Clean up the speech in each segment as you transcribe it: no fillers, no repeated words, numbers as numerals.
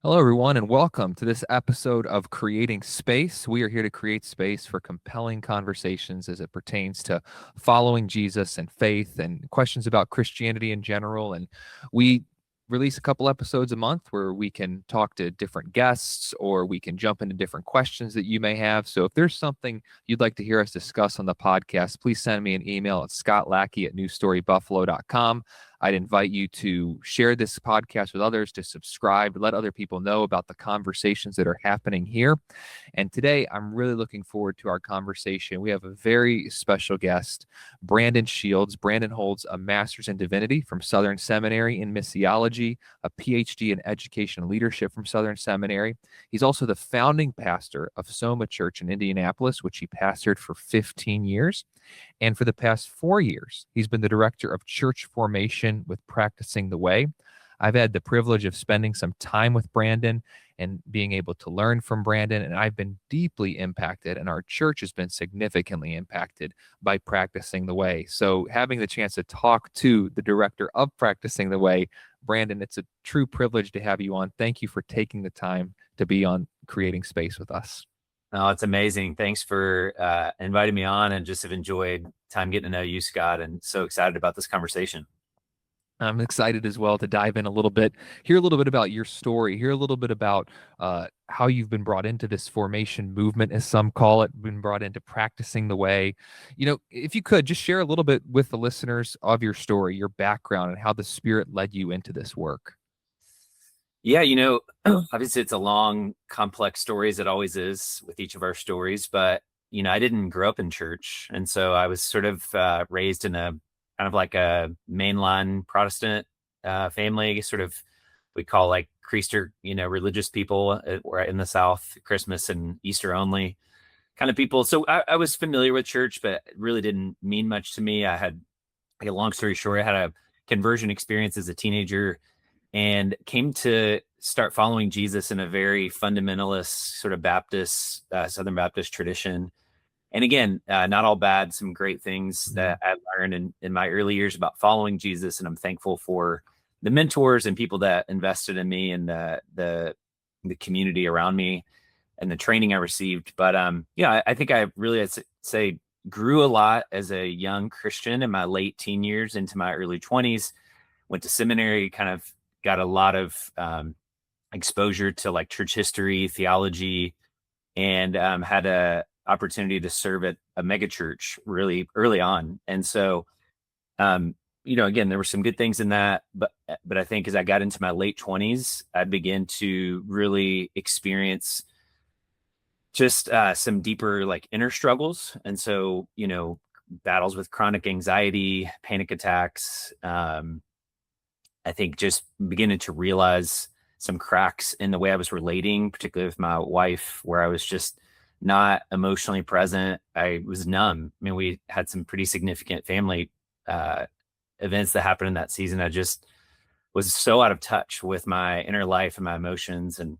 Hello, everyone, and welcome to this episode of Creating Space. We are here to create space for compelling conversations as it pertains to following Jesus and faith and questions about Christianity in general. And we release a couple episodes a month where we can talk to different guests or we can jump into different questions that you may have. So if there's something you'd like to hear us discuss on the podcast, please send me an email at scottlackey@newstorybuffalo.com. I'd invite you to share this podcast with others, to subscribe, let other people know about the conversations that are happening here. And today, I'm really looking forward to our conversation. We have a very special guest, Brandon Shields. Brandon holds a master's in divinity from Southern Seminary in missiology, a PhD in education and leadership from Southern Seminary. He's also the founding pastor of Soma Church in Indianapolis, which he pastored for 15 years. And for the past 4 years, he's been the director of church formation with Practicing the Way. I've had the privilege of spending some time with Brandon and being able to learn from Brandon, and I've been deeply impacted, and our church has been significantly impacted by Practicing the Way. So, having the chance to talk to the director of Practicing the Way, Brandon, it's a true privilege to have you on. Thank you for taking the time to be on Creating Space with us. Oh, it's amazing. Thanks for inviting me on, and just have enjoyed time getting to know you, Scott, and so excited about this conversation. I'm excited as well to dive in a little bit, hear a little bit about your story, hear a little bit about how you've been brought into this formation movement, as some call it, been brought into Practicing the Way. If you could just share a little bit with the listeners of your story, your background, and how the Spirit led you into this work. Yeah, obviously it's a long, complex story, as it always is with each of our stories, but I didn't grow up in church, and so I was sort of raised in a kind of like a mainline Protestant family, sort of we call like Creaster, religious people. We're in the South, Christmas and Easter only kind of people. So I was familiar with church, but it really didn't mean much to me. I had, like, a long story short, I had a conversion experience as a teenager and came to start following Jesus in a very fundamentalist sort of Baptist, Southern Baptist tradition. And again, not all bad, some great things that I learned in my early years about following Jesus. And I'm thankful for the mentors and people that invested in me and the community around me and the training I received. But I think I really, I'd say, grew a lot as a young Christian in my late teen years into my early 20s. Went to seminary, kind of got a lot of exposure to like church history, theology, and had a opportunity to serve at a mega church really early on. And so, again, there were some good things in that, but I think as I got into my late 20s, I began to really experience just some deeper like inner struggles. And so, battles with chronic anxiety, panic attacks. I think just beginning to realize some cracks in the way I was relating, particularly with my wife, where I was just not emotionally present. I was numb. I mean, we had some pretty significant family events that happened in that season. I just was so out of touch with my inner life and my emotions, and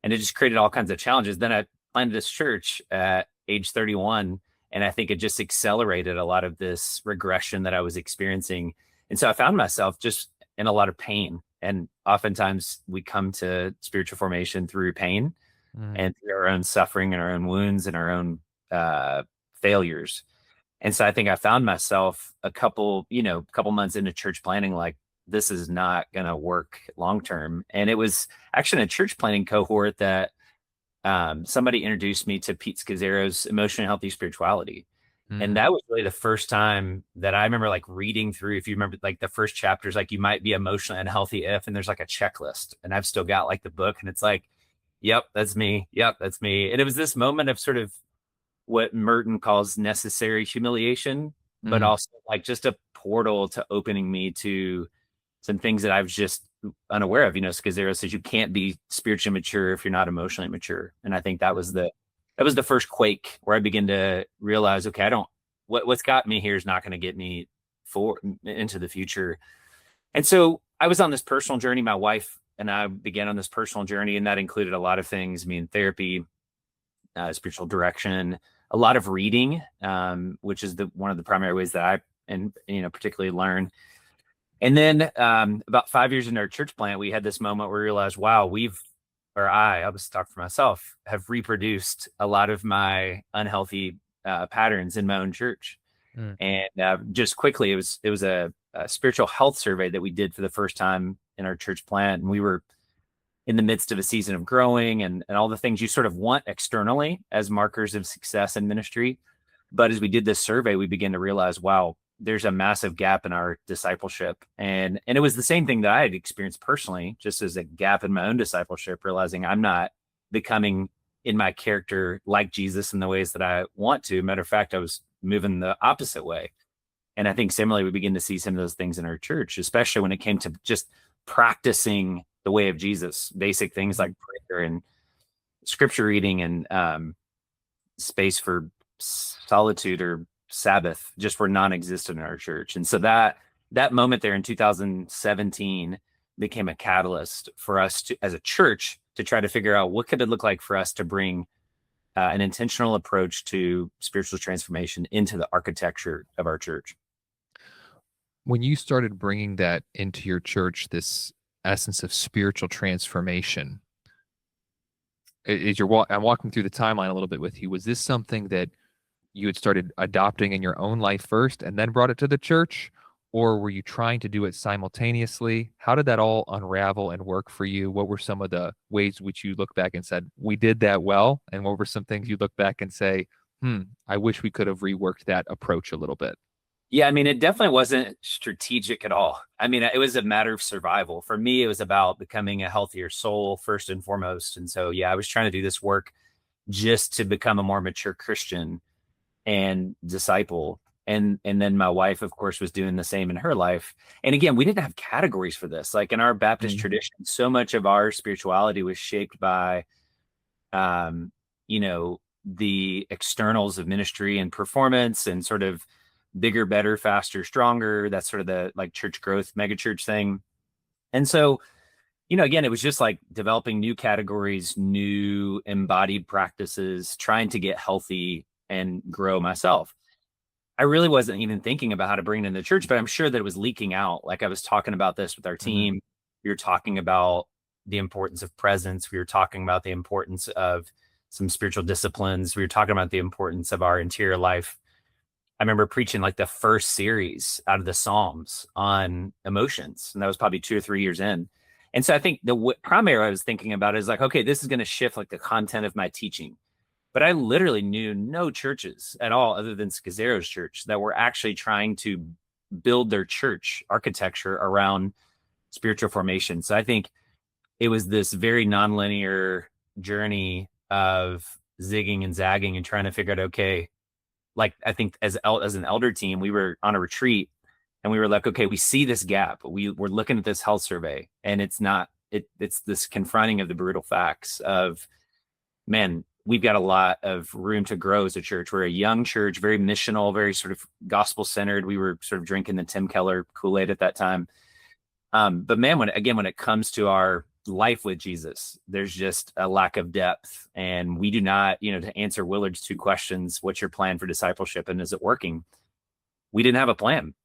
it just created all kinds of challenges. Then I planted this church at age 31, and I think it just accelerated a lot of this regression that I was experiencing. And so I found myself just in a lot of pain. And oftentimes we come to spiritual formation through pain and through our own suffering and our own wounds and our own failures. And so I think I found myself a couple months into church planning, like, this is not going to work long term. And it was actually in a church planning cohort that somebody introduced me to Pete Scazzero's Emotionally Healthy Spirituality. And that was really the first time that I remember like reading through, if you remember, like the first chapters, like you might be emotionally unhealthy if, and there's like a checklist, and I've still got like the book, and it's like, yep, that's me. Yep, that's me. And it was this moment of sort of what Merton calls necessary humiliation, but also like just a portal to opening me to some things that I was just unaware of. Scazzero says you can't be spiritually mature if you're not emotionally mature. And I think that was the first quake where I began to realize, okay, what's got me here is not going to get me into the future. And so I was on this personal journey. My wife and I began on this personal journey, and that included a lot of things. I mean, therapy, spiritual direction, a lot of reading, which is one of the primary ways that I particularly learn. And then about 5 years into our church plant, we had this moment where we realized, wow, we've I was talking for myself, have reproduced a lot of my unhealthy patterns in my own church. Mm. And just quickly, it was a spiritual health survey that we did for the first time in our church plant, and we were in the midst of a season of growing and all the things you sort of want externally as markers of success in ministry. But as we did this survey, we began to realize, wow, there's a massive gap in our discipleship. And it was the same thing that I had experienced personally, just as a gap in my own discipleship, realizing I'm not becoming in my character like Jesus in the ways that I want to. Matter of fact, I was moving the opposite way. And I think similarly, we begin to see some of those things in our church, especially when it came to just practicing the way of Jesus, basic things like prayer and scripture reading and space for solitude or Sabbath just were non-existent in our church. And so that moment there in 2017 became a catalyst for us to, as a church, to try to figure out what could it look like for us to bring an intentional approach to spiritual transformation into the architecture of our church. When you started bringing that into your church, this essence of spiritual transformation, I'm walking through the timeline a little bit with you. Was this something that you had started adopting in your own life first and then brought it to the church? Or were you trying to do it simultaneously? How did that all unravel and work for you? What were some of the ways which you look back and said, we did that well? And what were some things you look back and say, I wish we could have reworked that approach a little bit? Yeah, I mean, it definitely wasn't strategic at all. I mean, it was a matter of survival. For me, it was about becoming a healthier soul first and foremost. And so, yeah, I was trying to do this work just to become a more mature Christian and disciple. And then my wife, of course, was doing the same in her life. And again, we didn't have categories for this. Like in our Baptist Mm. tradition, so much of our spirituality was shaped by um, you know, the externals of ministry and performance and sort of bigger, better, faster, stronger. That's sort of the like church growth, mega church thing. And so, again, it was just like developing new categories, new embodied practices, trying to get healthy and grow myself. I really wasn't even thinking about how to bring it in the church, but I'm sure that it was leaking out. Like I was talking about this with our Mhm. team. We were talking about the importance of presence. We were talking about the importance of some spiritual disciplines. We were talking about the importance of our interior life. I remember preaching like the first series out of the Psalms on emotions, and that was probably 2 or 3 years in. And so I think the primary I was thinking about is like, okay, this is going to shift like the content of my teaching. But I literally knew no churches at all other than Scazzero's church that were actually trying to build their church architecture around spiritual formation. So I think it was this very nonlinear journey of zigging and zagging and trying to figure out, okay, like I think as an elder team, we were on a retreat and we were like, okay, we see this gap. We're looking at this health survey and it's this confronting of the brutal facts of, man, we've got a lot of room to grow as a church. We're a young church, very missional, very sort of gospel centered. We were sort of drinking the Tim Keller Kool-Aid at that time. But man, when it comes to our life with Jesus, there's just a lack of depth. And we do not, to answer Willard's two questions, what's your plan for discipleship and is it working? We didn't have a plan.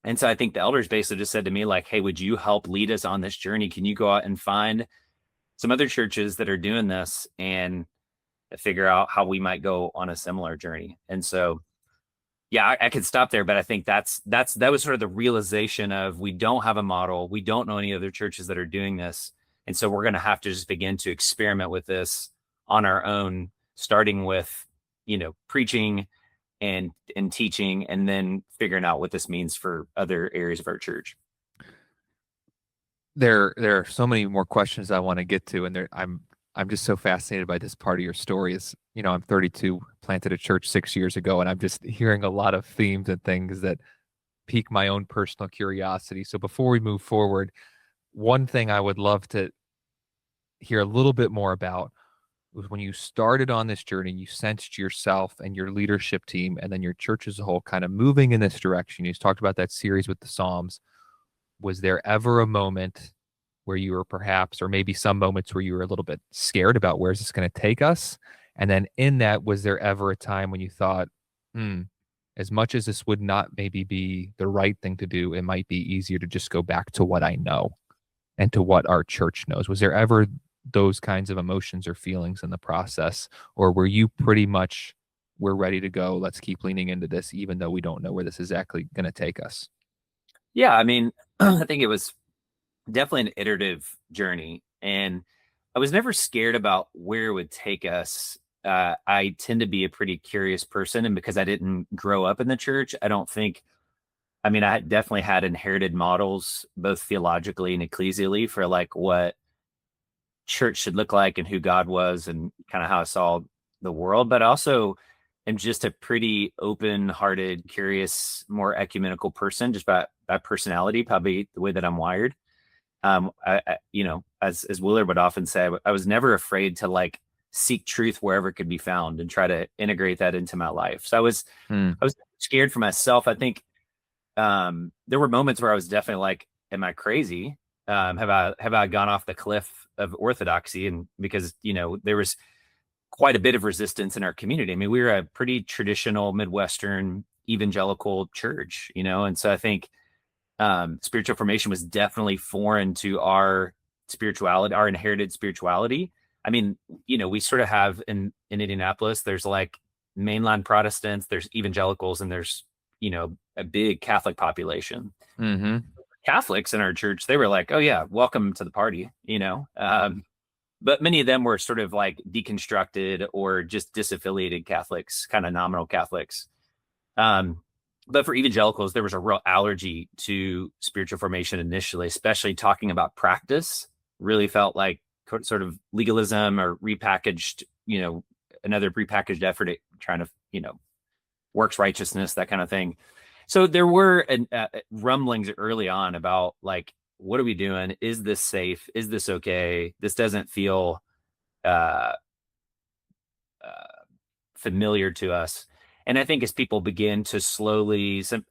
And so I think the elders basically just said to me, like, hey, would you help lead us on this journey? Can you go out and find some other churches that are doing this and figure out how we might go on a similar journey? And so, yeah, I could stop there, but I think that was sort of the realization of we don't have a model. We don't know any other churches that are doing this. And so we're going to have to just begin to experiment with this on our own, starting with, preaching and teaching, and then figuring out what this means for other areas of our church. There are so many more questions I want to get to, and I'm just so fascinated by this part of your story. Is I'm 32, planted a church 6 years ago, and I'm just hearing a lot of themes and things that pique my own personal curiosity. So before we move forward, one thing I would love to hear a little bit more about was when you started on this journey, you sensed yourself and your leadership team, and then your church as a whole kind of moving in this direction. You talked about that series with the Psalms. Was there ever a moment where you were perhaps, or maybe some moments where you were a little bit scared about where's this going to take us? And then in that, was there ever a time when you thought, as much as this would not maybe be the right thing to do, it might be easier to just go back to what I know and to what our church knows? Was there ever those kinds of emotions or feelings in the process? Or were you pretty much, we're ready to go, let's keep leaning into this, even though we don't know where this is exactly going to take us? Yeah, I mean, I think it was definitely an iterative journey, and I was never scared about where it would take us. I tend to be a pretty curious person, and because I didn't grow up in the church, I don't think. I mean, I definitely had inherited models, both theologically and ecclesially, for like what church should look like and who God was, and kind of how I saw the world. But I also am just a pretty open-hearted, curious, more ecumenical person, just by personality, probably the way that I'm wired. As Willard would often say, I was never afraid to like seek truth wherever it could be found and try to integrate that into my life. So Hmm. I was scared for myself. I think there were moments where I was definitely like, am I crazy? Have I gone off the cliff of orthodoxy? And because, there was quite a bit of resistance in our community. I mean, we were a pretty traditional Midwestern evangelical church, and so I think spiritual formation was definitely foreign to our spirituality, our inherited spirituality. I mean, we sort of have in Indianapolis, there's like mainline Protestants, there's evangelicals, and there's, a big Catholic population. Mm-hmm. Catholics in our church, they were like, oh yeah, welcome to the party, but many of them were sort of like deconstructed or just disaffiliated Catholics, kind of nominal Catholics. Um, but for evangelicals, there was a real allergy to spiritual formation initially, especially talking about practice. Really felt like sort of legalism or repackaged, another repackaged effort at trying to, works righteousness, that kind of thing. So there were rumblings early on about like, what are we doing? Is this safe? Is this okay? This doesn't feel uh, uh, familiar to us. And I think as people begin to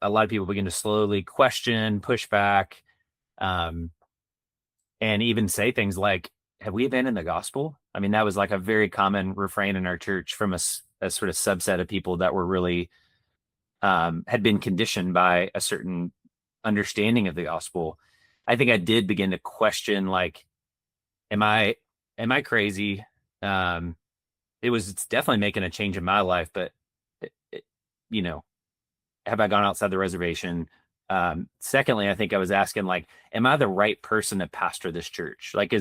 a lot of people begin to slowly question, push back, um, and even say things like, have we abandoned the gospel? I mean, that was like a very common refrain in our church from a sort of subset of people that were really had been conditioned by a certain understanding of the gospel. I think I did begin to question, like, am I crazy? Um, it's definitely making a change in my life, but it, it, you know, have I gone outside the reservation? Secondly, I think I was asking, like, am I the right person to pastor this church? Like,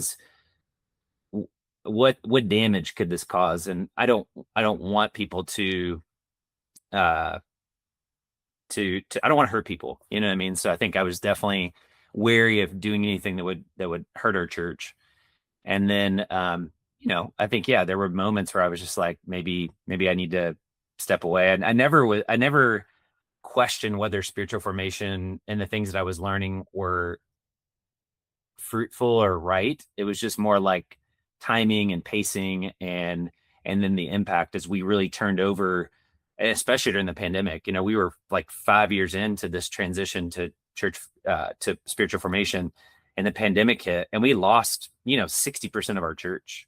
what damage could this cause? And I don't want people uh I don't want to hurt people. You know what I mean? So I think I was definitely wary of doing anything that would hurt our church. And then I think yeah, there were moments where I was just like, maybe I need to step away. And I never questioned whether spiritual formation and the things that I was learning were fruitful or right. It was just more like timing and pacing, and then the impact as we really turned over, especially during the pandemic. We were like 5 years into this transition to church, to spiritual formation, and the pandemic hit, and we lost 60% of our church.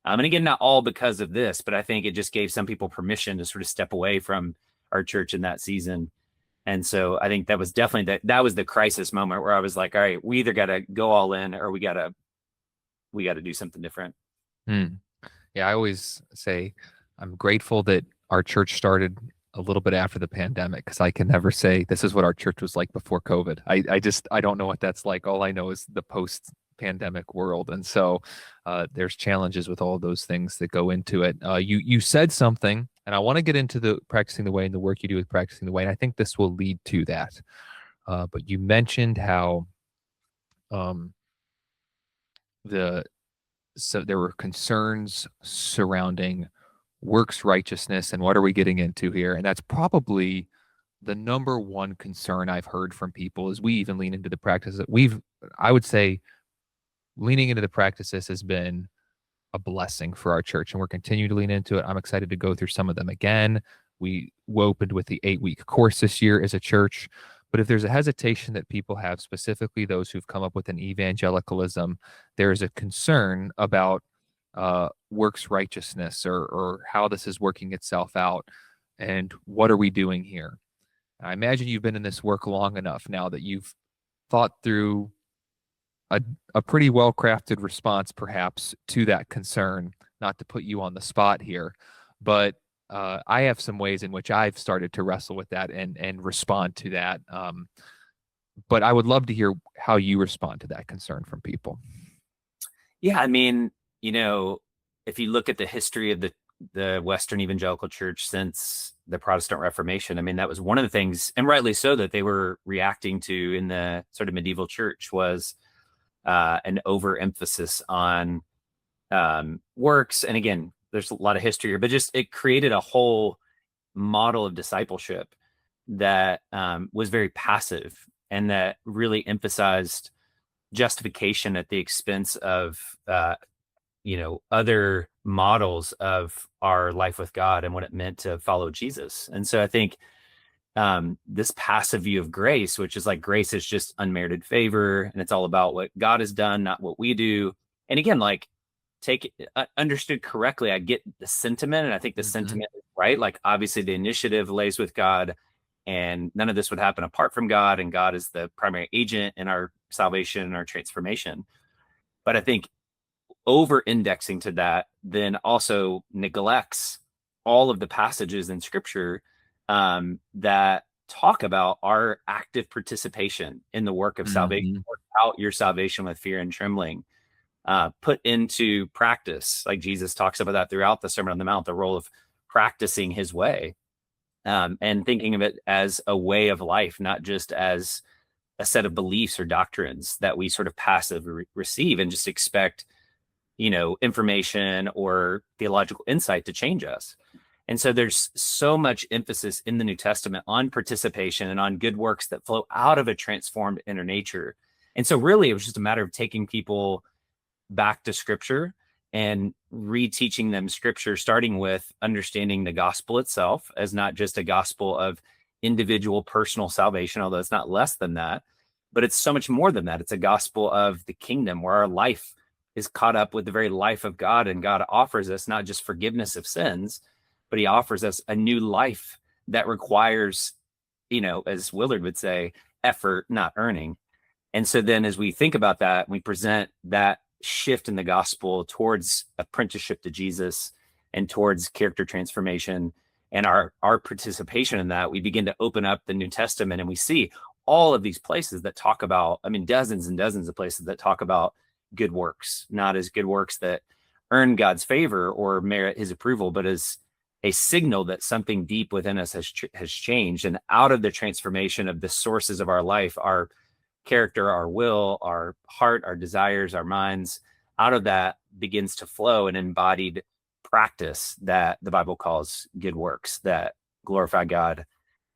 And again, not all because of this, but I think it just gave some people permission to sort of step away from our church in that season. And so I think that was definitely that was the crisis moment where I was like, all right, we either got to go all in, or we got to do something different. Hmm. Yeah, I always say I'm grateful that our church started a little bit after the pandemic, because I can never say this is what our church was like before COVID. I don't know what that's like. All I know is the post pandemic world. And so there's challenges with all those things that go into it. You said something, and I want to get into the practicing the way and the work you do with practicing the way. And I think this will lead to that. But you mentioned how um, the so there were concerns surrounding works righteousness and what are we getting into here, and that's probably the number one concern I've heard from people as we even lean into the practice that I would say leaning into the practices has been a blessing for our church, and we're continuing to lean into it. I'm excited to go through some of them again. We opened with the 8-week course this year as a church. But if there's a hesitation that people have, specifically those who've come up with an evangelicalism, there's a concern about works righteousness, or how this is working itself out, and what are we doing here? I imagine you've been in this work long enough now that you've thought through a, a pretty well crafted response, perhaps, to that concern. Not to put you on the spot here, but I have some ways in which I've started to wrestle with that and respond to that. But I would love to hear how you respond to that concern from people. Yeah, I mean, you know, if you look at the history of the Western Evangelical Church since the Protestant Reformation, I mean, that was one of the things, and rightly so, that they were reacting to in the sort of medieval church was an overemphasis on works. And again, there's a lot of history here, but just it created a whole model of discipleship that was very passive and that really emphasized justification at the expense of other models of our life with God and what it meant to follow Jesus. And so I think this passive view of grace, which is like grace is just unmerited favor and it's all about what God has done, not what we do. And again, like take understood correctly, I get the sentiment, and I think the sentiment is right. Like obviously the initiative lays with God, and none of this would happen apart from God, and God is the primary agent in our salvation and our transformation. But I think over indexing to that then also neglects all of the passages in scripture that talk about our active participation in the work of salvation. Mm-hmm. Work out your salvation with fear and trembling. Put into practice, like Jesus talks about that throughout the Sermon on the Mount, the role of practicing his way, and thinking of it as a way of life, not just as a set of beliefs or doctrines that we sort of passively receive and just expect, information or theological insight to change us. And so there's so much emphasis in the New Testament on participation and on good works that flow out of a transformed inner nature. And so really it was just a matter of taking people back to scripture and reteaching them scripture, starting with understanding the gospel itself as not just a gospel of individual personal salvation, although it's not less than that, but it's so much more than that. It's a gospel of the kingdom where our life is caught up with the very life of God, and God offers us not just forgiveness of sins, but he offers us a new life that requires, as Willard would say, effort, not earning. And so then as we think about that, we present that shift in the gospel towards apprenticeship to Jesus and towards character transformation and our participation in that, we begin to open up the New Testament and we see all of these places that talk about, dozens and dozens of places that talk about good works, not as good works that earn God's favor or merit his approval, but as a signal that something deep within us has changed. And out of the transformation of the sources of our life, our character, our will, our heart, our desires, our minds, out of that begins to flow an embodied practice that the Bible calls good works that glorify God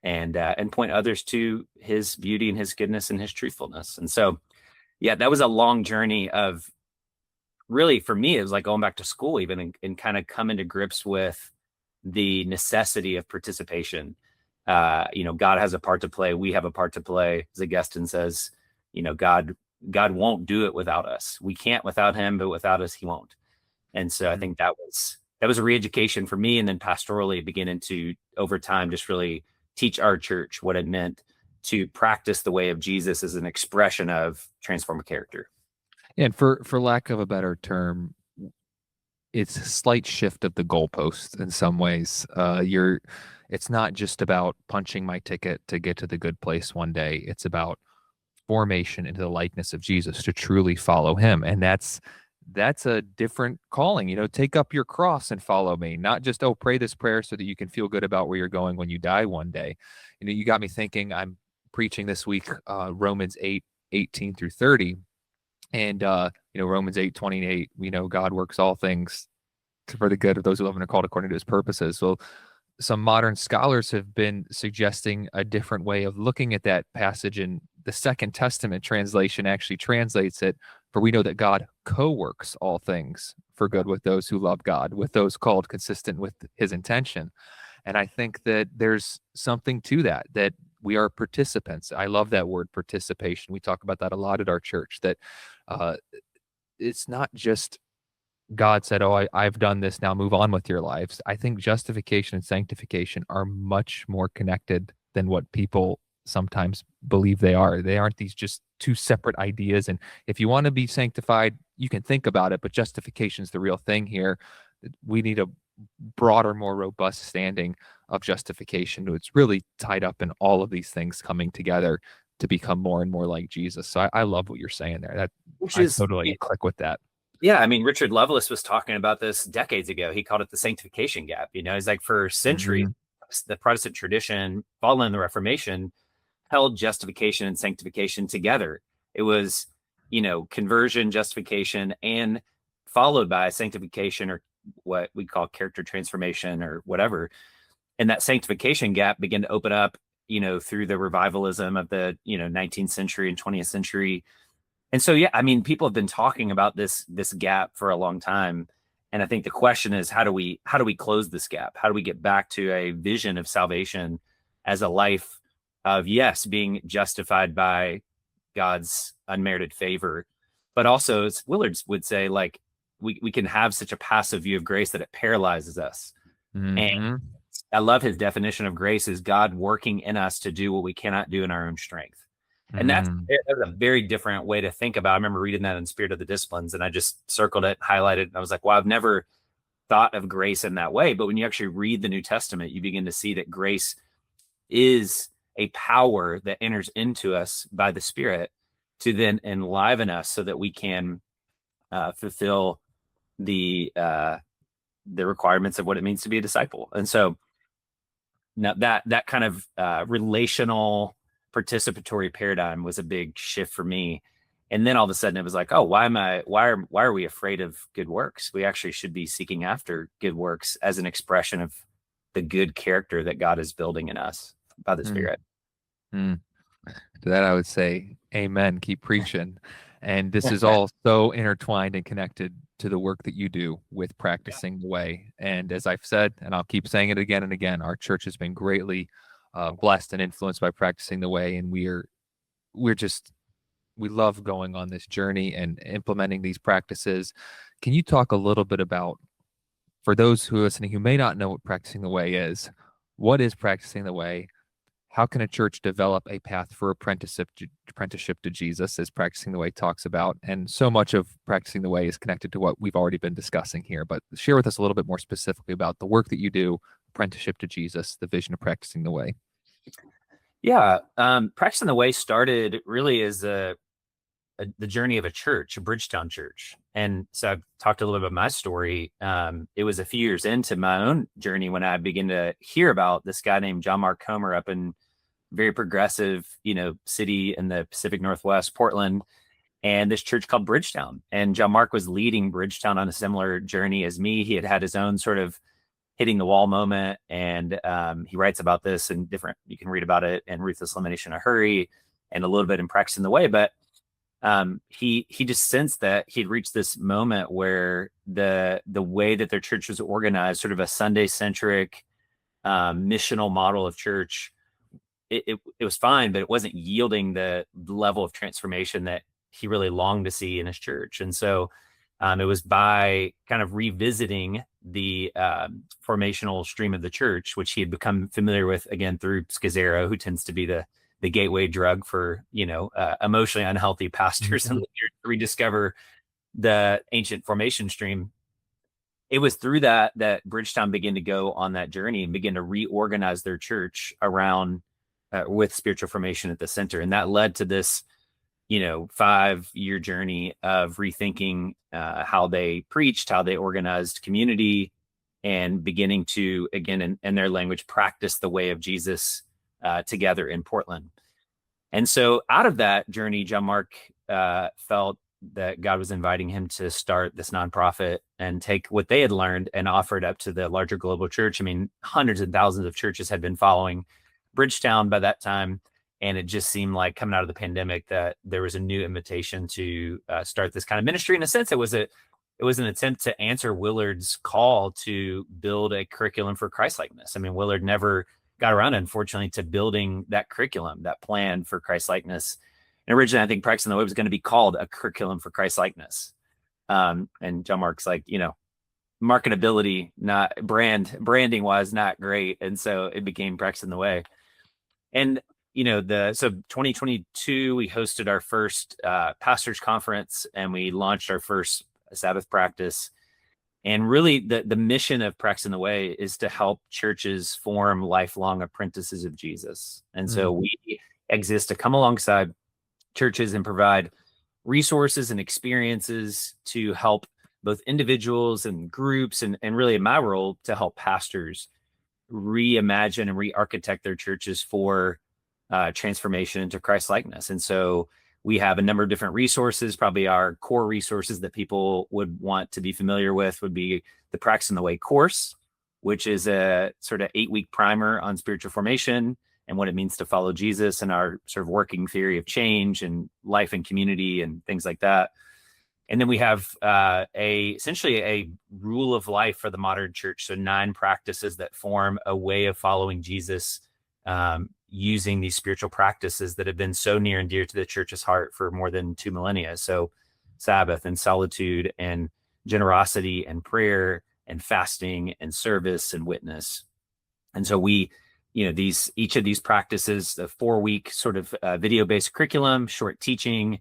and point others to his beauty and his goodness and his truthfulness. And so, yeah, that was a long journey of really, for me, it was like going back to school even and kind of coming to grips with the necessity of participation. God has a part to play. We have a part to play. As Augustine says, God won't do it without us. We can't without him, but without us, he won't. And so I think that was a re-education for me. And then pastorally beginning to, over time, just really teach our church what it meant to practice the way of Jesus as an expression of transformed character. And for lack of a better term, it's a slight shift of the goalposts in some ways. It's not just about punching my ticket to get to the good place one day. It's about formation into the likeness of Jesus to truly follow him. And that's a different calling. Take up your cross and follow me, not just, oh, pray this prayer so that you can feel good about where you're going when you die one day. You got me thinking. I'm preaching this week, Romans 8:18-30. And Romans 8:28, God works all things for the good of those who love and are called according to his purposes. So some modern scholars have been suggesting a different way of looking at that passage, and the Second Testament translation actually translates it, for we know that God co-works all things for good with those who love God, with those called consistent with his intention. And I think that there's something to that we are participants. I love that word, participation. We talk about that a lot at our church, that it's not just God said, oh, I've done this, now move on with your lives. I think justification and sanctification are much more connected than what people sometimes believe they are. They aren't these just two separate ideas. And if you want to be sanctified, you can think about it, but justification is the real thing here. We need a broader, more robust standing of justification. It's really tied up in all of these things coming together to become more and more like Jesus. So I love what you're saying there. That which I is, totally click with that. yeah, I mean, Richard Lovelace was talking about this decades ago. He called it the sanctification gap. He's like, for centuries, Mhm. the Protestant tradition, following the Reformation, held justification and sanctification together. It was, conversion, justification, and followed by sanctification, or what we call character transformation or whatever. And that sanctification gap began to open up, through the revivalism of the, 19th century and 20th century. And so, yeah, I mean, people have been talking about this gap for a long time. And I think the question is, how do we close this gap? How do we get back to a vision of salvation as a life of, yes, being justified by God's unmerited favor, but also, as Willard would say, like, we can have such a passive view of grace that it paralyzes us. And Mhm. I love his definition of grace is God working in us to do what we cannot do in our own strength. And Mhm. that's a very different way to think about it. I remember reading that in Spirit of the Disciplines, and I just circled it, highlighted it, and I was like, well, I've never thought of grace in that way. But when you actually read the New Testament, you begin to see that grace is a power that enters into us by the Spirit to then enliven us so that we can fulfill the requirements of what it means to be a disciple. And so now that kind of relational participatory paradigm was a big shift for me. And then all of a sudden it was like, oh, why are we afraid of good works? We actually should be seeking after good works as an expression of the good character that God is building in us by the Mhm. Spirit. Mhm. To that, I would say, Amen. Keep preaching. And this is all so intertwined and connected to the work that you do with practicing the way. And as I've said, and I'll keep saying it again and again, our church has been greatly blessed and influenced by practicing the way. And we're just, we love going on this journey and implementing these practices. Can you talk a little bit about, for those who are listening who may not know what practicing the way is, what is practicing the way? How can a church develop a path for apprenticeship to Jesus, as practicing the way talks about? And so much of practicing the way is connected to what we've already been discussing here. But share with us a little bit more specifically about the work that you do, apprenticeship to Jesus, the vision of practicing the way. Yeah, practicing the way started really as the journey of a church, a Bridgetown church. And so I've talked a little bit about my story. It was a few years into my own journey when I began to hear about this guy named John Mark Comer up in very progressive, city in the Pacific Northwest, Portland, and this church called Bridgetown. And John Mark was leading Bridgetown on a similar journey as me. He had had his own sort of hitting the wall moment, and he writes about this in different. You can read about it in Ruthless Elimination of Hurry, and a little bit in Practicing the Way. But he just sensed that he'd reached this moment where the way that their church was organized, sort of a Sunday centric missional model of church, it was fine, but it wasn't yielding the level of transformation that he really longed to see in his church. And so it was by kind of revisiting the formational stream of the church, which he had become familiar with again through Scazzero, who tends to be the gateway drug for emotionally unhealthy pastors and Mhm. leaders to rediscover the ancient formation stream. It was through that Bridgetown began to go on that journey and begin to reorganize their church around with spiritual formation at the center, and that led to this 5-year journey of rethinking how they preached, how they organized community, and beginning to, again, in their language, practice the way of Jesus together in Portland. And so out of that journey, John Mark felt that God was inviting him to start this nonprofit and take what they had learned and offer it up to the larger global church. I mean, hundreds and thousands of churches had been following Bridgetown by that time. And it just seemed like coming out of the pandemic that there was a new invitation to start this kind of ministry. In a sense, it was an attempt to answer Willard's call to build a curriculum for Christlikeness. I mean, Willard never got around, unfortunately, to building that curriculum, that plan for Christlikeness. And originally, I think Practicing the Way was going to be called a curriculum for Christlikeness. And John Mark's like, marketability, not branding wise, not great. And so it became Practicing the Way. And so 2022, we hosted our first pastors conference, and we launched our first Sabbath practice. And really, the mission of Practicing the Way is to help churches form lifelong apprentices of Jesus. And so Mm, we exist to come alongside churches and provide resources and experiences to help both individuals and groups, and really in my role to help pastors reimagine and re-architect their churches for transformation into Christ likeness. And so we have a number of different resources. Probably our core resources that people would want to be familiar with would be the Practicing the Way course, which is a sort of 8-week primer on spiritual formation and what it means to follow Jesus, and our sort of working theory of change and life and community and things like that. And then we have essentially a rule of life for the modern church. So 9 practices that form a way of following Jesus, using these spiritual practices that have been so near and dear to the church's heart for more than 2 millennia. So Sabbath and solitude and generosity and prayer and fasting and service and witness. And so we, each of these practices, the 4-week sort of video-based curriculum, short teaching.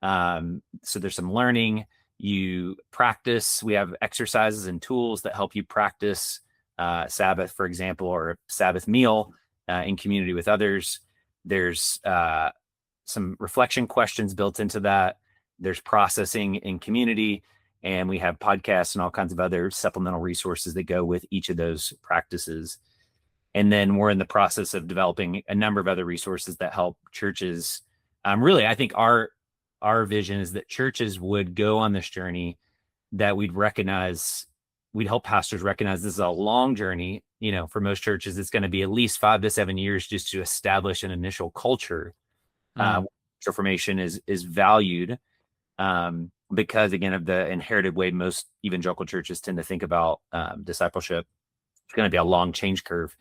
So there's some learning. You practice. We have exercises and tools that help you practice Sabbath, for example, or a Sabbath meal in community with others. There's some reflection questions built into that. There's processing in community, and we have podcasts and all kinds of other supplemental resources that go with each of those practices. And then we're in the process of developing a number of other resources that help churches. Really, I think our vision is that churches would go on this journey, that we'd help pastors recognize this is a long journey. For most churches, it's going to be at least 5 to 7 years just to establish an initial culture. mm. Formation is valued because, again, of the inherited way most evangelical churches tend to think about discipleship. It's going to be a long change curve.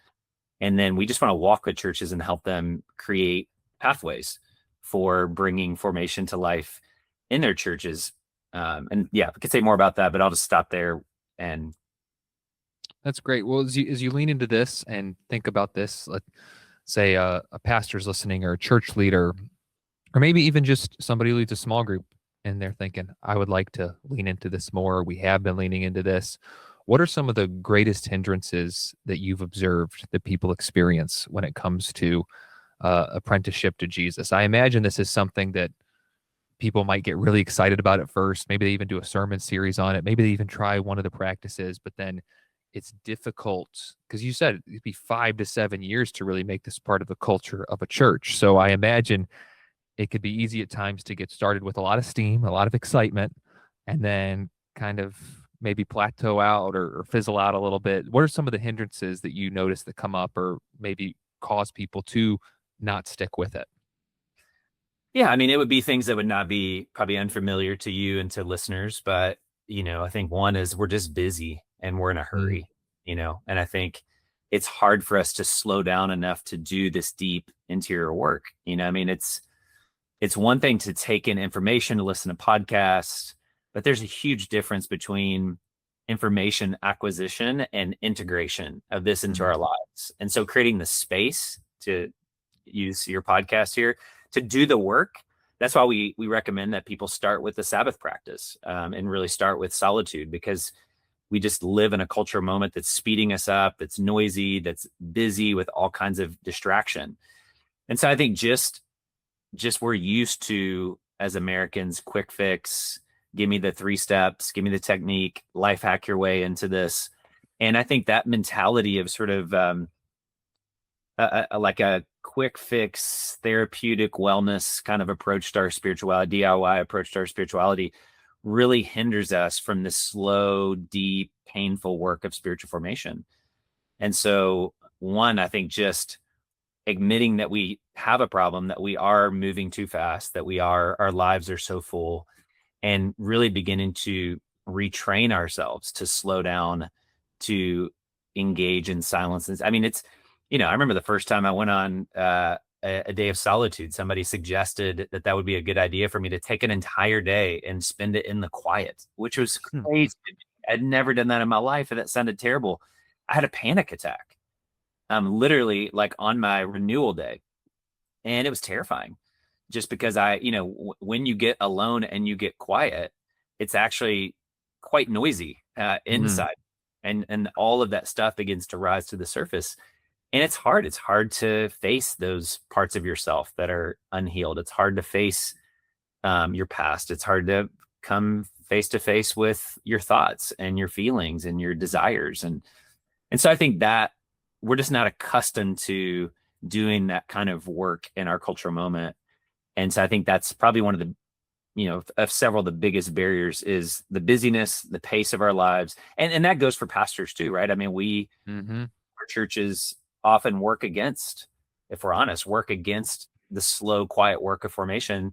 And then we just want to walk with churches and help them create pathways for bringing formation to life in their churches. And yeah, I could say more about that, but I'll just stop there. And That's great. Well, as you lean into this and think about this, let's say a pastor's listening, or a church leader, or maybe even just somebody who leads a small group, and they're thinking, I would like to lean into this more. We have been leaning into this. What are some of the greatest hindrances that you've observed that people experience when it comes to apprenticeship to Jesus? I imagine this is something that people might get really excited about at first. Maybe they even do a sermon series on it. Maybe they even try one of the practices, but then it's difficult because you said it'd be 5 to 7 years to really make this part of the culture of a church. So I imagine it could be easy at times to get started with a lot of steam, a lot of excitement, and then kind of maybe plateau out or fizzle out a little bit. What are some of the hindrances that you notice that come up or maybe cause people to not stick with it? yeah, I mean, it would be things that would not be probably unfamiliar to you and to listeners. But, I think one is we're just busy and we're in a Mm, hurry, and I think it's hard for us to slow down enough to do this deep interior work. I mean, it's one thing to take in information, to listen to podcasts, but there's a huge difference between information acquisition and integration of this into mm, our lives. And so creating the space, to use your podcast here, to do the work. That's why we recommend that people start with the Sabbath practice, and really start with solitude, because we just live in a culture moment that's speeding us up, that's noisy, that's busy with all kinds of distraction. And so I think just we're used to, as Americans, quick fix, give me the 3 steps, give me the technique, life hack your way into this. And I think that mentality of sort of like a quick fix, therapeutic wellness kind of approach to our spirituality, DIY approach to our spirituality, really hinders us from the slow, deep, painful work of spiritual formation. And so, one, I think just admitting that we have a problem, that we are moving too fast, that our lives are so full, and really beginning to retrain ourselves to slow down, to engage in silence. I mean, I remember the first time I went on a day of solitude, somebody suggested that would be a good idea for me to take an entire day and spend it in the quiet, which was mm. crazy. I'd never done that in my life, and that sounded terrible. I had a panic attack, literally, like on my renewal day. And it was terrifying just because when you get alone and you get quiet, it's actually quite noisy Mm, inside. And all of that stuff begins to rise to the surface. And it's hard. It's hard to face those parts of yourself that are unhealed. It's hard to face your past. It's hard to come face to face with your thoughts and your feelings and your desires. And so I think that we're just not accustomed to doing that kind of work in our cultural moment. And so I think that's probably one of the, of several of the biggest barriers is the busyness, the pace of our lives. And that goes for pastors too, right? I mean, mm-hmm. our churches often work against, if we're honest, work against the slow, quiet work of formation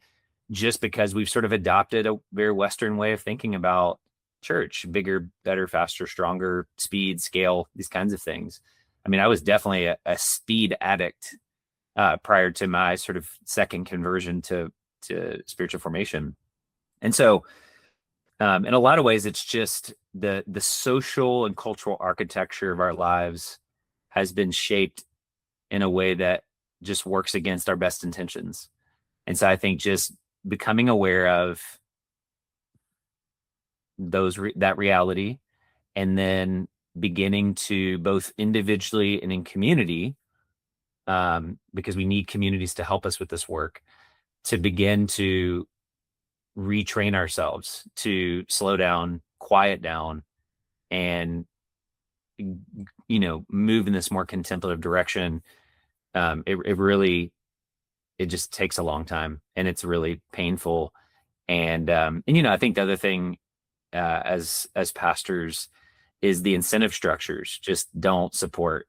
just because we've sort of adopted a very Western way of thinking about church: bigger, better, faster, stronger, speed, scale, these kinds of things. I mean, I was definitely a speed addict prior to my sort of second conversion to spiritual formation. And so, in a lot of ways, it's just the social and cultural architecture of our lives has been shaped in a way that just works against our best intentions. And so I think just becoming aware of that reality, and then beginning to both individually and in community, because we need communities to help us with this work, to begin to retrain ourselves to slow down, quiet down, and move in this more contemplative direction. It really, it just takes a long time, and it's really painful. And I think the other thing, as pastors, is the incentive structures just don't support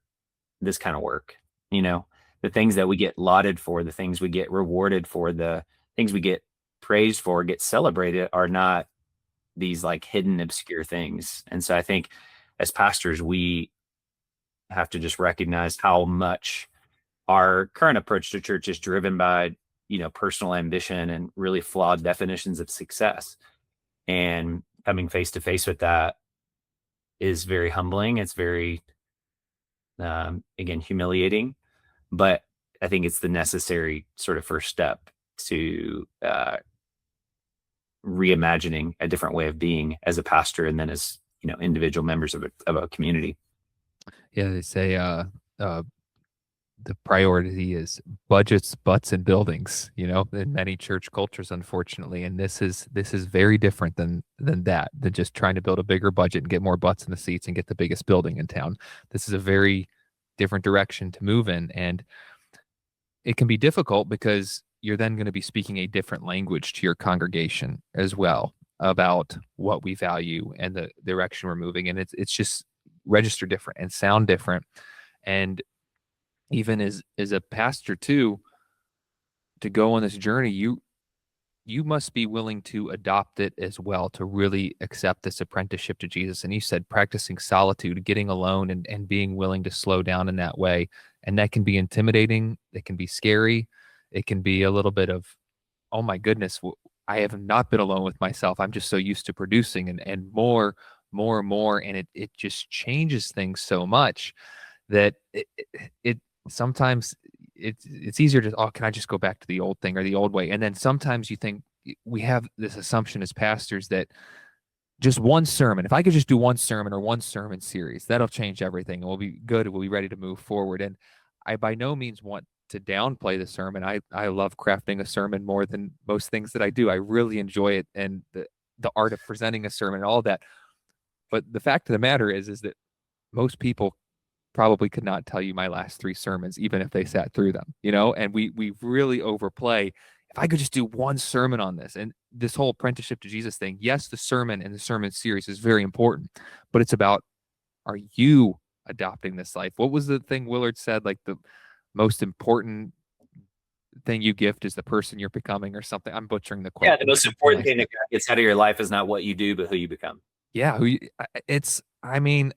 this kind of work. You know, the things that we get lauded for, the things we get rewarded for, the things we get praised for, get celebrated, are not these like hidden, obscure things. And so I think as pastors, we have to just recognize how much our current approach to church is driven by, personal ambition and really flawed definitions of success. And coming face to face with that is very humbling. It's very, again, humiliating, but I think it's the necessary sort of first step to reimagining a different way of being as a pastor, and then as individual members of a community. Yeah, they say uh, the priority is budgets, butts, and buildings, in many church cultures, unfortunately. And this is very different than that, than just trying to build a bigger budget and get more butts in the seats and get the biggest building in town. This is a very different direction to move in. And it can be difficult because you're then going to be speaking a different language to your congregation as well about what we value and the direction we're moving. And it's just register different and sound different. And even as a pastor too, to go on this journey, you must be willing to adopt it as well, to really accept this apprenticeship to Jesus. And you said practicing solitude, getting alone, and being willing to slow down in that way. And that can be intimidating. It can be scary. It can be a little bit of, oh my goodness, I have not been alone with myself. I'm just so used to producing and more and more. And it just changes things so much that it sometimes it's easier to, oh, can I just go back to the old thing or the old way? And then sometimes you think, we have this assumption as pastors that just one sermon, if I could just do one sermon or one sermon series, that'll change everything and we'll be good, we'll be ready to move forward. And I by no means want to downplay the sermon. I love crafting a sermon more than most things that I do. I really enjoy it, and the art of presenting a sermon and all that. But the fact of the matter is that most people probably could not tell you my last three sermons, even if they sat through them, and we really overplay. If I could just do one sermon on this, and this whole apprenticeship to Jesus thing, yes, the sermon and the sermon series is very important, but it's about, are you adopting this life? What was the thing Willard said? Like, the most important thing you gift is the person you're becoming, or something. I'm butchering the Yeah, quote, the but most something important like thing that. that gets out of your life is not what you do, but who you become. Yeah, it's, I mean,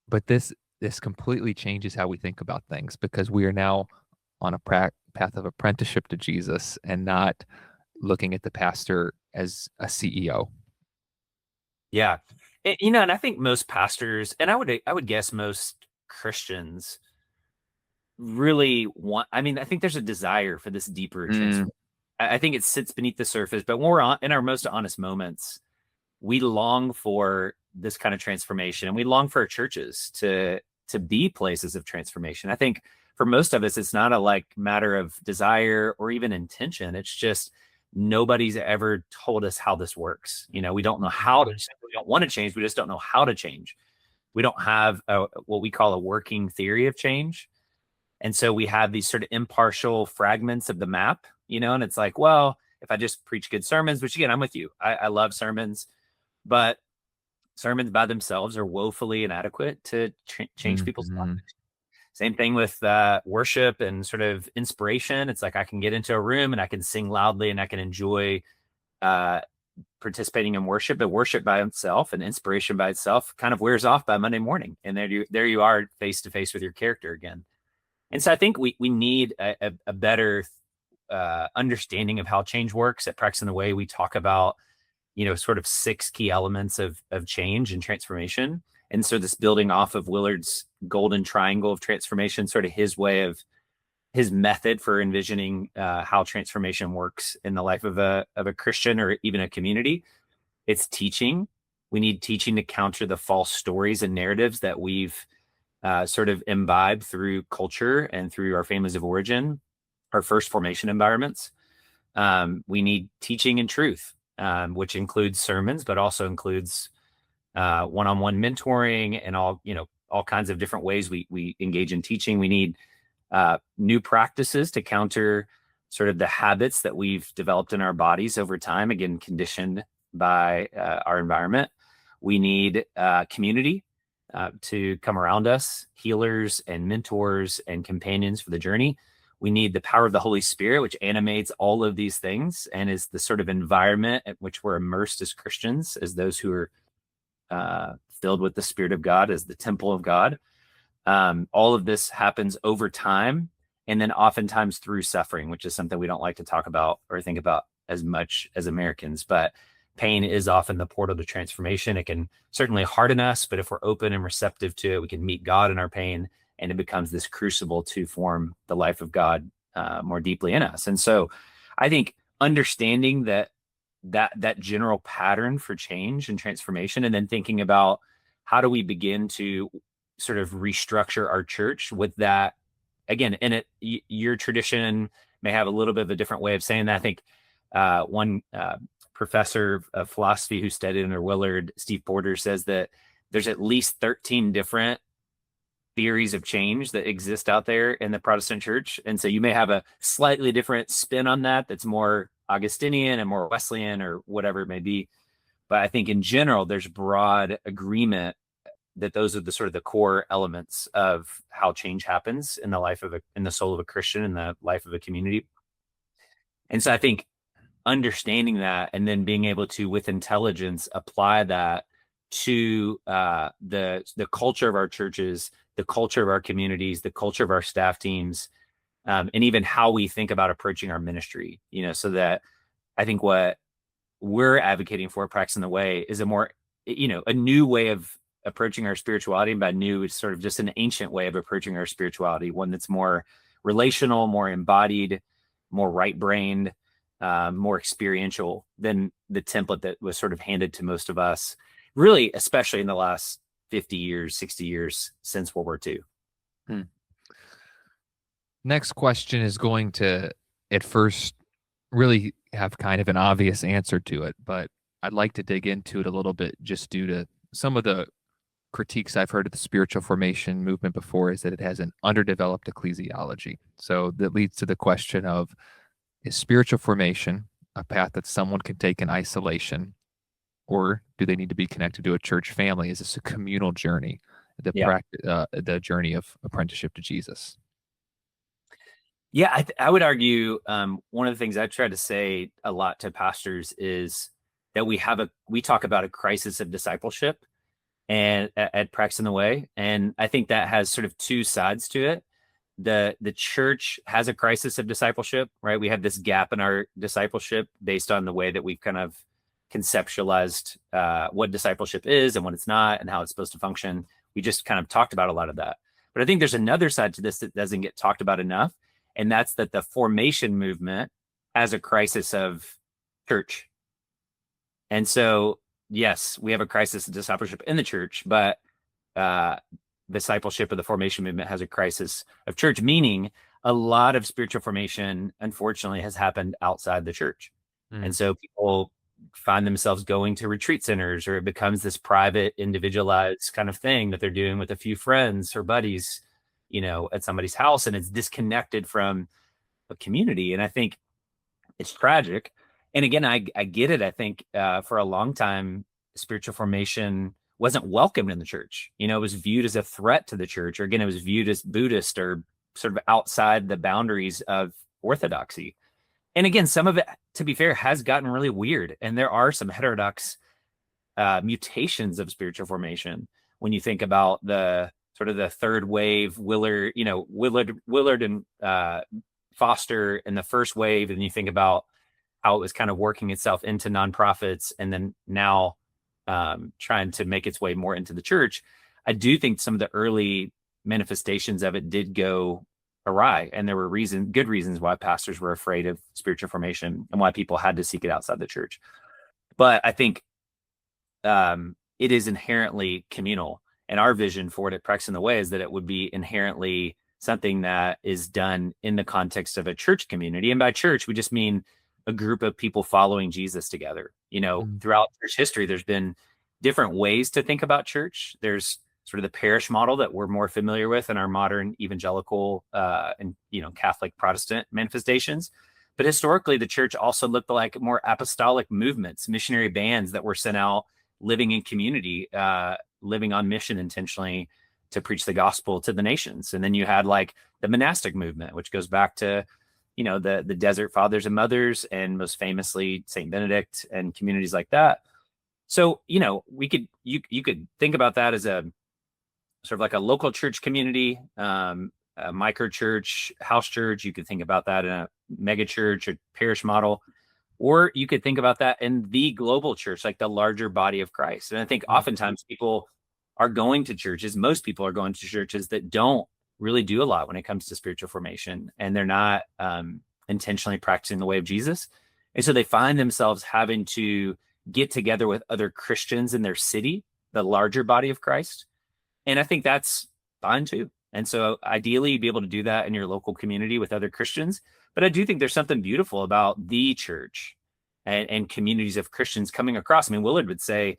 but this completely changes how we think about things, because we are now on a path of apprenticeship to Jesus and not looking at the pastor as a CEO. Yeah. And I think most pastors, and I would guess most Christians, really want, I mean, I think there's a desire for this deeper Mm, transformation. I think it sits beneath the surface, but when we're in our most honest moments, we long for this kind of transformation, and we long for our churches to be places of transformation. I think for most of us, it's not a like matter of desire or even intention. It's just nobody's ever told us how this works. We don't know how to. We don't want to change. We just don't know how to change. We don't have what we call a working theory of change. And so we have these sort of impartial fragments of the map, and it's like, well, if I just preach good sermons, which again, I'm with you. I love sermons, but sermons by themselves are woefully inadequate to change people's lives. mhm. Same thing with worship and sort of inspiration. It's like I can get into a room and I can sing loudly and I can enjoy uh, participating in worship, but worship by itself and inspiration by itself kind of wears off by Monday morning. And there you are face to face with your character again. And so I think we need a better understanding of how change works. At Practicing the Way, we talk about, sort of 6 key elements of change and transformation. And so this building off of Willard's golden triangle of transformation, sort of his method for envisioning how transformation works in the life of a Christian or even a community. It's teaching. We need teaching to counter the false stories and narratives that we've sort of imbibed through culture and through our families of origin, our first formation environments. We need teaching and truth, which includes sermons, but also includes one-on-one mentoring and all kinds of different ways we engage in teaching. We need new practices to counter sort of the habits that we've developed in our bodies over time, again, conditioned by our environment. We need community to come around us, healers and mentors and companions for the journey. We need the power of the Holy Spirit, which animates all of these things and is the sort of environment at which we're immersed as Christians, as those who are filled with the Spirit of God, as the temple of God. All of this happens over time and then oftentimes through suffering, which is something we don't like to talk about or think about as much as Americans. But pain is often the portal to transformation. It can certainly harden us, but if we're open and receptive to it, we can meet God in our pain, and it becomes this crucible to form the life of God more deeply in us. And so I think understanding that general pattern for change and transformation, and then thinking about how do we begin to sort of restructure our church with that, again, in it, your tradition may have a little bit of a different way of saying that. I think one professor of philosophy who studied under Willard, Steve Porter, says that there's at least 13 different theories of change that exist out there in the Protestant church. And so you may have a slightly different spin on that's more Augustinian and more Wesleyan or whatever it may be. But I think in general, there's broad agreement that those are the sort of the core elements of how change happens in the life of in the soul of a Christian, in the life of a community. And so I think understanding that and then being able to, with intelligence, apply that to the culture of our churches, the culture of our communities, the culture of our staff teams, and even how we think about approaching our ministry, so that I think what we're advocating for Practicing the Way is a more, a new way of approaching our spirituality. And by new, it's sort of just an ancient way of approaching our spirituality, one that's more relational, more embodied, more right-brained, more experiential than the template that was sort of handed to most of us, really, especially in the last 50 years, 60 years since World War II. Next question is going to, at first, really have kind of an obvious answer to it, but I'd like to dig into it a little bit just due to some of the critiques I've heard of the spiritual formation movement before, is that it has an underdeveloped ecclesiology. So that leads to the question of, is spiritual formation a path that someone can take in isolation, or do they need to be connected to a church family? Is this a communal journey, the journey of apprenticeship to Jesus? Yeah, I would argue one of the things I've tried to say a lot to pastors is that we talk about a crisis of discipleship and at Practicing the Way, and I think that has sort of two sides to it. The church has a crisis of discipleship, right? We have this gap in our discipleship based on the way that we've kind of conceptualized what discipleship is and what it's not and how it's supposed to function. We just kind of talked about a lot of that. But I think there's another side to this that doesn't get talked about enough. And that's that the formation movement has a crisis of church. And so, yes, we have a crisis of discipleship in the church, but uh, discipleship of the formation movement has a crisis of church, meaning a lot of spiritual formation, unfortunately, has happened outside the church. And Mm. so people find themselves going to retreat centers, or it becomes this private, individualized kind of thing that they're doing with a few friends or buddies, at somebody's house, and it's disconnected from a community. And I think it's tragic. And again, I get it. I think for a long time, spiritual formation wasn't welcomed in the church. It was viewed as a threat to the church, or again, it was viewed as Buddhist or sort of outside the boundaries of orthodoxy. And again, some of it, to be fair, has gotten really weird. And there are some heterodox mutations of spiritual formation. When you think about the sort of the third wave, Willard and Foster in the first wave, and you think about how it was kind of working itself into nonprofits, and then now trying to make its way more into the church. I do think some of the early manifestations of it did go awry, and there were good reasons why pastors were afraid of spiritual formation and why people had to seek it outside the church. But I think it is inherently communal, and our vision for it at Practicing the Way is that it would be inherently something that is done in the context of a church community. And by church, we just mean a group of people following Jesus together. Throughout church history, there's been different ways to think about church. There's sort of the parish model that we're more familiar with in our modern evangelical and Catholic Protestant manifestations. But historically, the church also looked like more apostolic movements, missionary bands that were sent out, living in community, living on mission intentionally to preach the gospel to the nations. And then you had like the monastic movement, which goes back to the desert fathers and mothers, and most famously Saint Benedict and communities like that. So you could think about that as a sort of like a local church community, a micro church, house church. You could think about that in a mega church or parish model, or you could think about that in the global church, like the larger body of Christ. And I think oftentimes people are going to churches. Most people are going to churches that don't really do a lot when it comes to spiritual formation, and they're not intentionally practicing the way of Jesus. And so they find themselves having to get together with other Christians in their city, the larger body of Christ. And I think that's fine too. And so ideally you'd be able to do that in your local community with other Christians. But I do think there's something beautiful about the church and communities of Christians coming across. I mean, Willard would say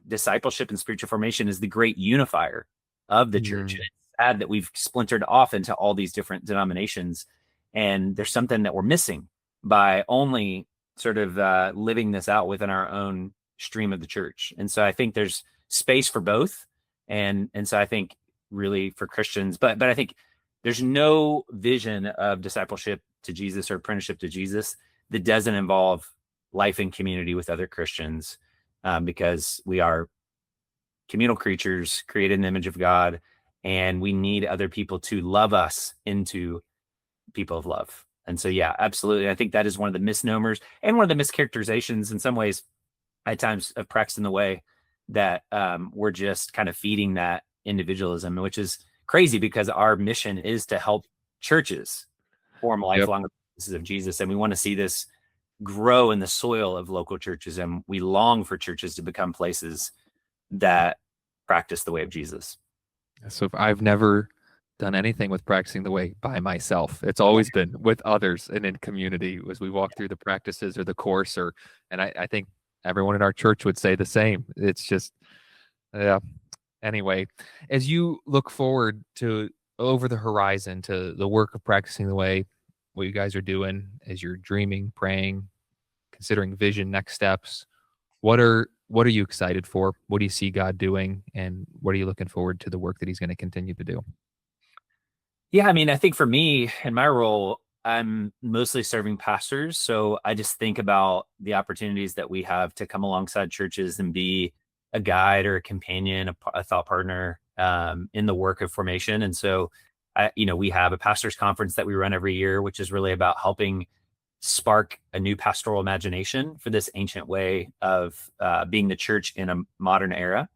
discipleship and spiritual formation is the great unifier of the church. It's sad that we've splintered off into all these different denominations, and there's something that we're missing by only sort of living this out within our own stream of the church. And so I think there's space for both. And so I think really for Christians, but I think there's no vision of discipleship to Jesus or apprenticeship to Jesus that doesn't involve life in community with other Christians, because we are communal creatures created in the image of God, and we need other people to love us into people of love. And so, yeah, absolutely. I think that is one of the misnomers and one of the mischaracterizations in some ways at times of Practicing the Way, that we're just kind of feeding that individualism, which is crazy because our mission is to help churches form lifelong apprentices of Jesus. And we want to see this grow in the soil of local churches. And we long for churches to become places that practice the way of Jesus. So I've never done anything with Practicing the Way by myself. It's always been with others and in community as we walk through the practices or the course, and I think everyone in our church would say the same. It's just, yeah. Anyway, as you look forward to over the horizon to the work of Practicing the Way, what you guys are doing as you're dreaming, praying, considering vision, next steps, what are you excited for? What do you see God doing? And what are you looking forward to the work that he's going to continue to do? Yeah, I mean, I think for me in my role, I'm mostly serving pastors. So I just think about the opportunities that we have to come alongside churches and be a guide or a companion, a thought partner in the work of formation. And so, we have a pastors conference that we run every year, which is really about helping spark a new pastoral imagination for this ancient way of being the church in a modern era.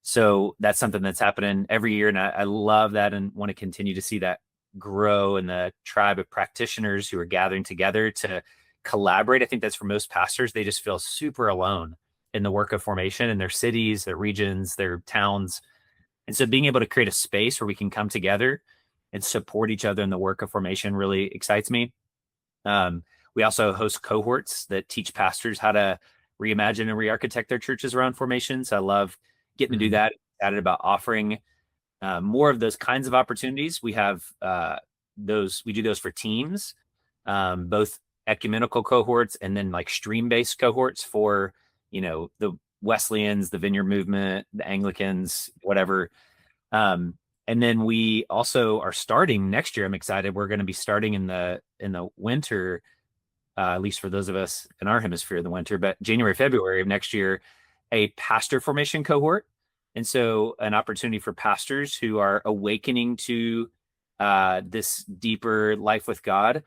So that's something that's happening every year. And I love that and want to continue to see that grow in the tribe of practitioners who are gathering together to collaborate. I think that's for most pastors. They just feel super alone in the work of formation in their cities, their regions, their towns. And so being able to create a space where we can come together and support each other in the work of formation really excites me. We also host cohorts that teach pastors how to reimagine and re-architect their churches around formation. So I love getting to do Mm, that. Excited about offering more of those kinds of opportunities. We have we do those for teams, both ecumenical cohorts and then like stream-based cohorts for, the Wesleyans, the Vineyard Movement, the Anglicans, whatever. And then we also are starting next year. I'm excited. We're going to be starting in the winter, at least for those of us in our hemisphere in the winter, but January, February of next year, a pastor formation cohort. And so an opportunity for pastors who are awakening to this deeper life with God.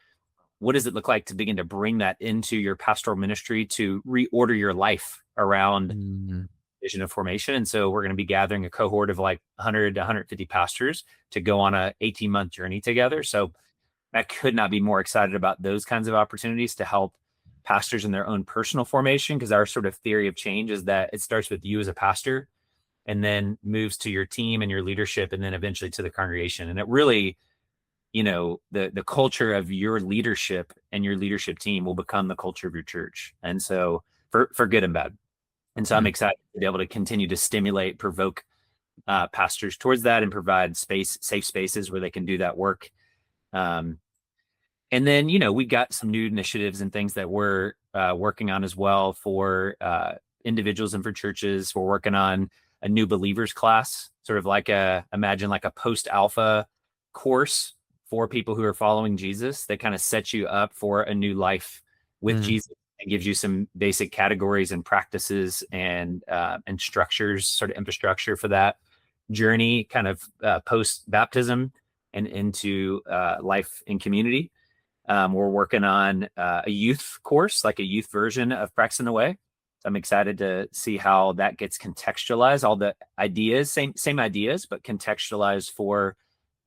What does it look like to begin to bring that into your pastoral ministry to reorder your life around mm, vision of formation? And so we're going to be gathering a cohort of like 100 to 150 pastors to go on a 18-month journey together. So I could not be more excited about those kinds of opportunities to help pastors in their own personal formation, because our sort of theory of change is that it starts with you as a pastor and then moves to your team and your leadership and then eventually to the congregation. And it really, the culture of your leadership and your leadership team will become the culture of your church. And so for good and bad. And so I'm mm, excited to be able to continue to stimulate, provoke pastors towards that and provide safe spaces where they can do that work. Um, And then, we got some new initiatives and things that we're working on as well for individuals and for churches. We're working on a new believers class, sort of imagine like a post alpha course for people who are following Jesus that kind of sets you up for a new life with mm, Jesus and gives you some basic categories and practices and structures, sort of infrastructure for that journey, kind of post baptism and into life in community. We're working on a youth course, like a youth version of Practicing the Way. I'm excited to see how that gets contextualized. All the ideas, same ideas, but contextualized for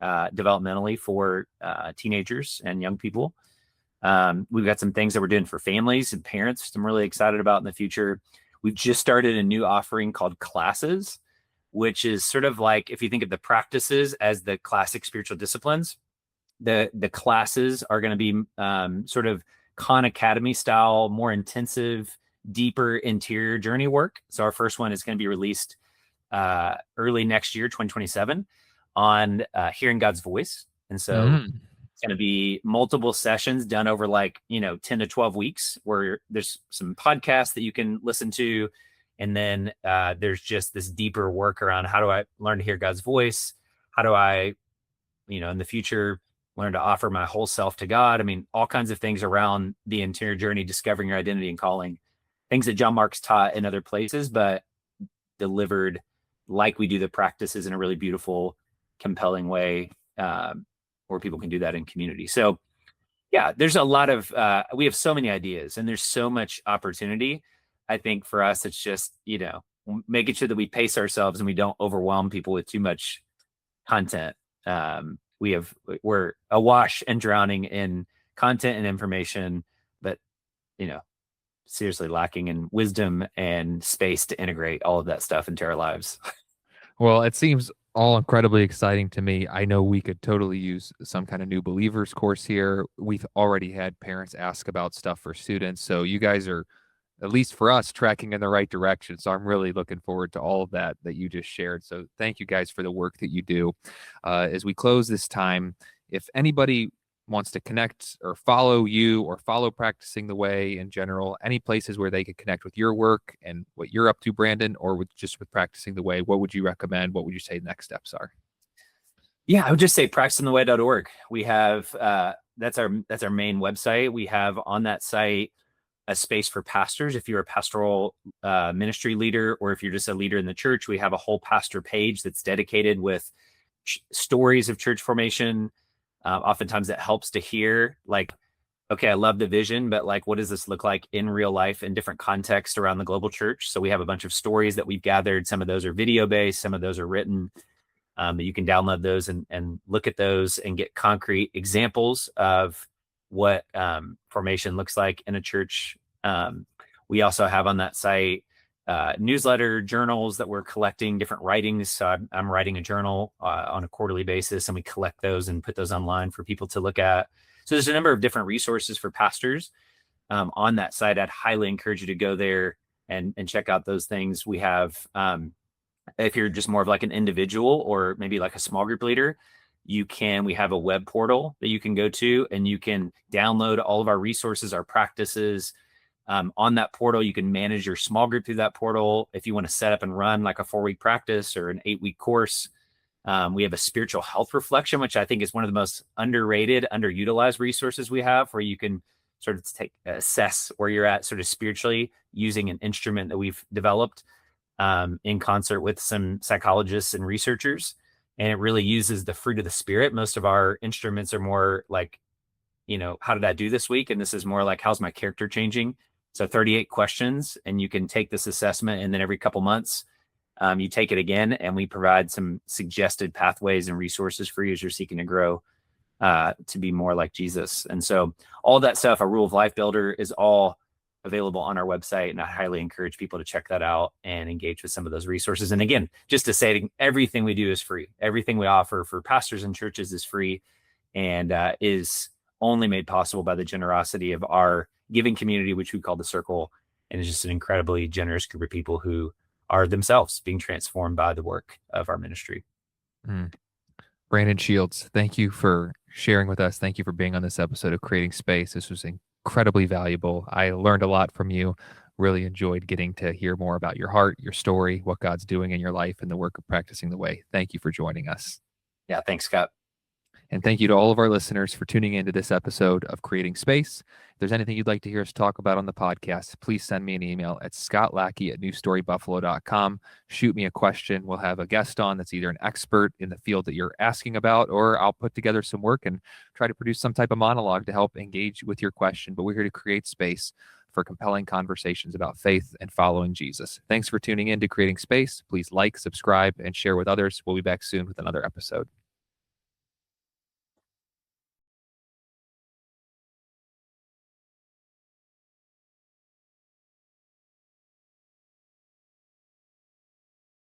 developmentally for teenagers and young people. We've got some things that we're doing for families and parents. I'm really excited about in the future. We've just started a new offering called Classes, which is sort of like if you think of the practices as the classic spiritual disciplines, the classes are going to be sort of Khan Academy style, more intensive, deeper interior journey work. So our first one is going to be released early next year, 2027, on hearing God's voice. And so mm. it's going to be multiple sessions done over 10 to 12 weeks, where there's some podcasts that you can listen to. And then there's just this deeper work around how do I learn to hear God's voice? How do I, in the future, learn to offer my whole self to God? I mean, all kinds of things around the interior journey, discovering your identity and calling, things that John Mark's taught in other places, but delivered like we do the practices in a really beautiful, compelling way, where people can do that in community. So yeah, there's a lot of, we have so many ideas and there's so much opportunity. I think for us, it's just, making sure that we pace ourselves and we don't overwhelm people with too much content. We're awash and drowning in content and information, but you know, seriously lacking in wisdom and space to integrate all of that stuff into our lives. Well, it seems all incredibly exciting to me. I know we could totally use some kind of new believers course here. We've already had parents ask about stuff for students. So you guys are, at least for us, tracking in the right direction. So I'm really looking forward to all of that you just shared. So thank you guys for the work that you do. As we close this time, if anybody wants to connect or follow you or follow Practicing the Way in general, any places where they could connect with your work and what you're up to, Brandon, or with Practicing the Way, what would you recommend? What would you say next steps are? Yeah, I would just say practicingtheway.org. We have that's our main website. We have on that site a space for pastors. If you're a pastoral ministry leader, or if you're just a leader in the church, we have a whole pastor page that's dedicated with stories of church formation. Oftentimes that helps to hear, like, okay, I love the vision, but like, what does this look like in real life in different contexts around the global church? So we have a bunch of stories that we've gathered. Some of those are video based, some of those are written. That you can download those and look at those and get concrete examples of what formation looks like in a church. We also have on that site newsletter journals that we're collecting different writings. So I'm writing a journal on a quarterly basis, and we collect those and put those online for people to look at. So there's a number of different resources for pastors on that site. I'd highly encourage you to go there and check out those things. We have, if you're just more of like an individual or maybe like a small group leader, we have a web portal that you can go to, and you can download all of our resources, our practices. On that portal, you can manage your small group through that portal. If you want to set up and run like a 4-week practice or an 8-week course, we have a spiritual health reflection, which I think is one of the most underrated, underutilized resources we have, where you can sort of assess where you're at sort of spiritually using an instrument that we've developed in concert with some psychologists and researchers. And it really uses the fruit of the spirit. Most of our instruments are more like, how did I do this week? And this is more like, how's my character changing? So 38 questions, and you can take this assessment, and then every couple months, you take it again, and we provide some suggested pathways and resources for you as you're seeking to grow to be more like Jesus. And so all that stuff, a Rule of Life Builder, is all available on our website, and I highly encourage people to check that out and engage with some of those resources. And again, just to say, everything we do is free. Everything we offer for pastors and churches is free, and is only made possible by the generosity of our giving community, which we call the Circle. And it's just an incredibly generous group of people who are themselves being transformed by the work of our ministry. Brandon Shields, thank you for sharing with us. Thank you for being on this episode of Creating Space. This was incredibly valuable. I learned a lot from you. Really enjoyed getting to hear more about your heart, your story, what God's doing in your life, and the work of practicing the way. Thank you for joining us. Yeah, thanks, Scott. And thank you to all of our listeners for tuning into this episode of Creating Space. If there's anything you'd like to hear us talk about on the podcast, please send me an email at scottlackey@newstorybuffalo.com. Shoot me a question. We'll have a guest on that's either an expert in the field that you're asking about, or I'll put together some work and try to produce some type of monologue to help engage with your question. But we're here to create space for compelling conversations about faith and following Jesus. Thanks for tuning in to Creating Space. Please like, subscribe, and share with others. We'll be back soon with another episode.